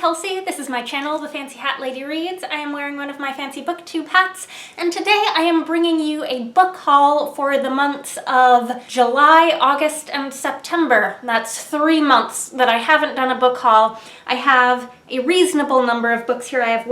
Kelsey. This is my channel, The Fancy Hat Lady Reads. I am wearing one of my fancy booktube hats, and today I am bringing you a book haul for the months of July, August, and September. That's 3 months that I haven't done a book haul. I have a reasonable number of books here. I have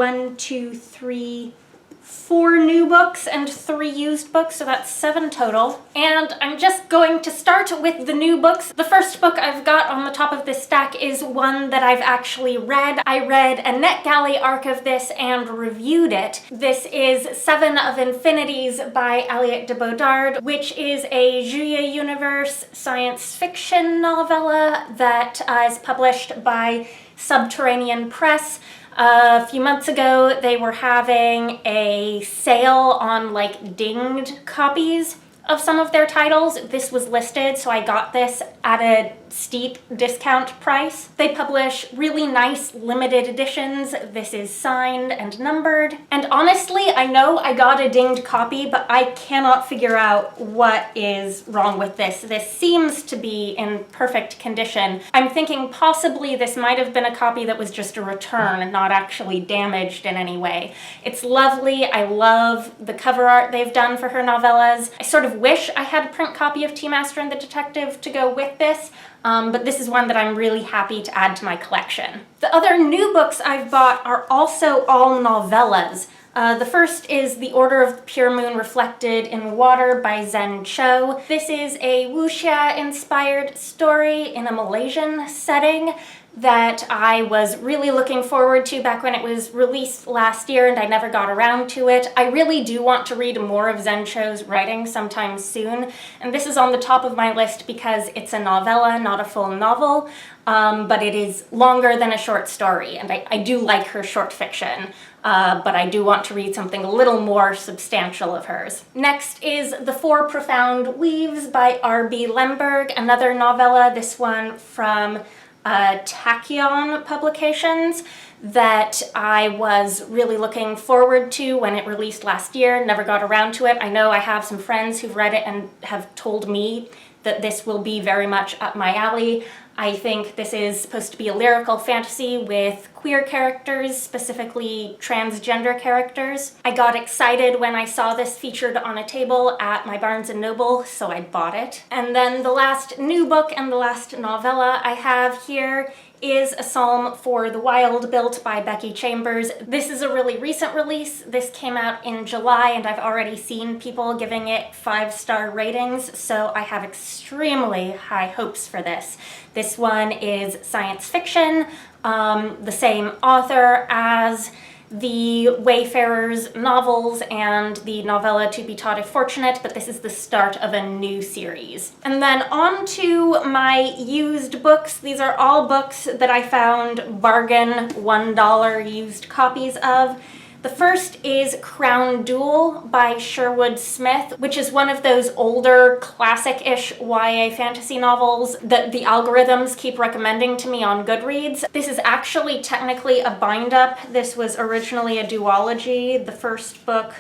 4 new books and 3 used books, so that's 7 total. And I'm just going to start with the new books. The first book I've got on the top of this stack is one that I've actually read. I read a NetGalley arc of this and reviewed it. This is 7 of Infinities by Aliette de Bodard, which is a Julia Universe science fiction novella that is published by Subterranean Press. A few months ago, they were having a sale on like dinged copies of some of their titles. This was listed, so I got this at a steep discount price. They publish really nice limited editions. This is signed and numbered. And honestly, I know I got a dinged copy, but I cannot figure out what is wrong with this. This seems to be in perfect condition. I'm thinking possibly this might have been a copy that was just a return, not actually damaged in any way. It's lovely. I love the cover art they've done for her novellas. I sort of wish I had a print copy of Tea Master and the Detective to go with this. But this is one that I'm really happy to add to my collection. The other new books I've bought are also all novellas. The first is The Order of the Pure Moon Reflected in Water by Zen Cho. This is a wuxia-inspired story in a Malaysian setting that I was really looking forward to back when it was released last year, and I never got around to it. I really do want to read more of Zen Cho's writing sometime soon, and this is on the top of my list because it's a novella, not a full novel, but it is longer than a short story, and I do like her short fiction. But I do want to read something a little more substantial of hers. Next is The Four Profound Weaves by R.B. Lemberg, another novella, this one from Tachyon Publications, that I was really looking forward to when it released last year, never got around to it. I know I have some friends who've read it and have told me that this will be very much up my alley. I think this is supposed to be a lyrical fantasy with queer characters, specifically transgender characters. I got excited when I saw this featured on a table at my Barnes & Noble, so I bought it. And then the last new book and the last novella I have here is A Psalm for the Wild Built by Becky Chambers. This is a really recent release. This came out in July and I've already seen people giving it 5-star ratings, so I have extremely high hopes for this. This one is science fiction, the same author as the Wayfarers novels and the novella To Be Taught If Fortunate, but this is the start of a new series. And then on to my used books. These are all books that I found bargain $1 used copies of. The first is Crown Duel by Sherwood Smith, which is one of those older classic-ish YA fantasy novels that the algorithms keep recommending to me on Goodreads. This is actually technically a bind-up. This was originally a duology. The first book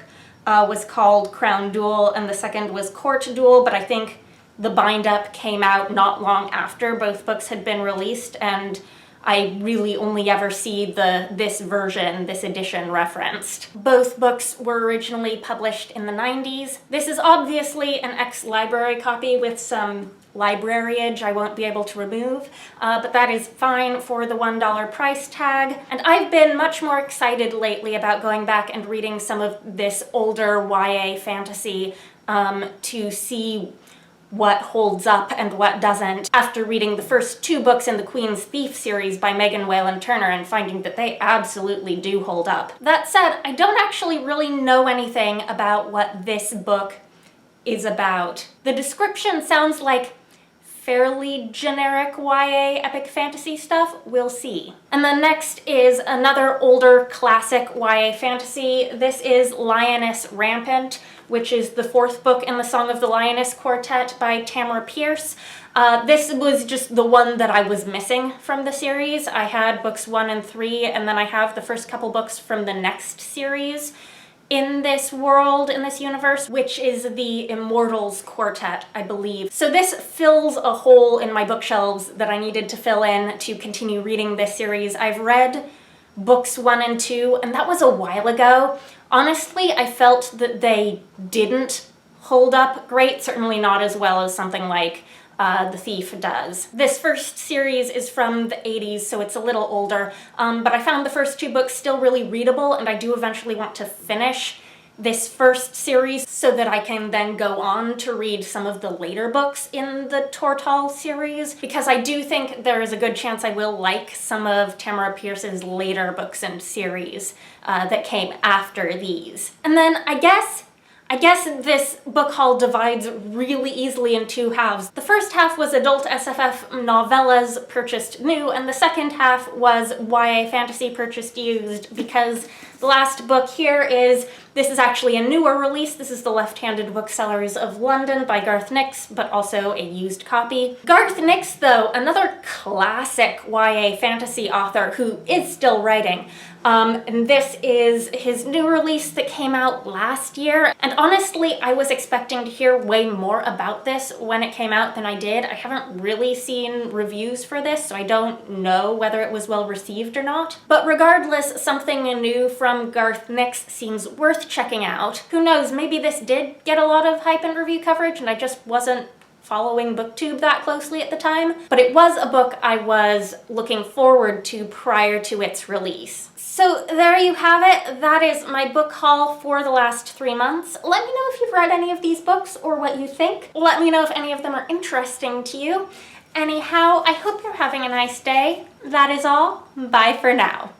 was called Crown Duel and the second was Court Duel, but I think the bind-up came out not long after both books had been released, and I really only ever see this edition referenced. Both books were originally published in the 90s. This is obviously an ex-library copy with some libraryage I won't be able to remove, but that is fine for the $1 price tag. And I've been much more excited lately about going back and reading some of this older YA fantasy to see what holds up and what doesn't, after reading the first 2 books in the Queen's Thief series by Megan Whalen Turner and finding that they absolutely do hold up. That said, I don't actually really know anything about what this book is about. The description sounds like fairly generic YA epic fantasy stuff. We'll see. And then next is another older classic YA fantasy. This is Lioness, Rampant, which is the 4th book in the Song of the Lioness Quartet by Tamora Pierce. This was just the one that I was missing from the series. I had books 1 and 3, and then I have the first couple books from the next series in this world, in this universe, which is the Immortals Quartet, I believe. So this fills a hole in my bookshelves that I needed to fill in to continue reading this series. I've read books 1 and 2, and that was a while ago. Honestly, I felt that they didn't hold up great, certainly not as well as something like The Thief does. This first series is from the 80s, so it's a little older, but I found the first 2 books still really readable, and I do eventually want to finish this first series so that I can then go on to read some of the later books in the Tortall series, because I do think there is a good chance I will like some of Tamora Pierce's later books and series that came after these. And then I guess this book haul divides really easily in 2 halves. The first half was adult SFF novellas purchased new, and the second half was YA fantasy purchased used, because the last book here this is actually a newer release. This is the Left-Handed Booksellers of London by Garth Nix, but also a used copy. Garth Nix, though, another classic YA fantasy author who is still writing. And this is his new release that came out last year. And honestly, I was expecting to hear way more about this when it came out than I did. I haven't really seen reviews for this, so I don't know whether it was well received or not. But regardless, something new from Garth Nix seems worth checking out. Who knows, maybe this did get a lot of hype and review coverage and I just wasn't following BookTube that closely at the time, but it was a book I was looking forward to prior to its release. So there you have it. That is my book haul for the last 3 months. Let me know if you've read any of these books or what you think. Let me know if any of them are interesting to you. Anyhow, I hope you're having a nice day. That is all. Bye for now.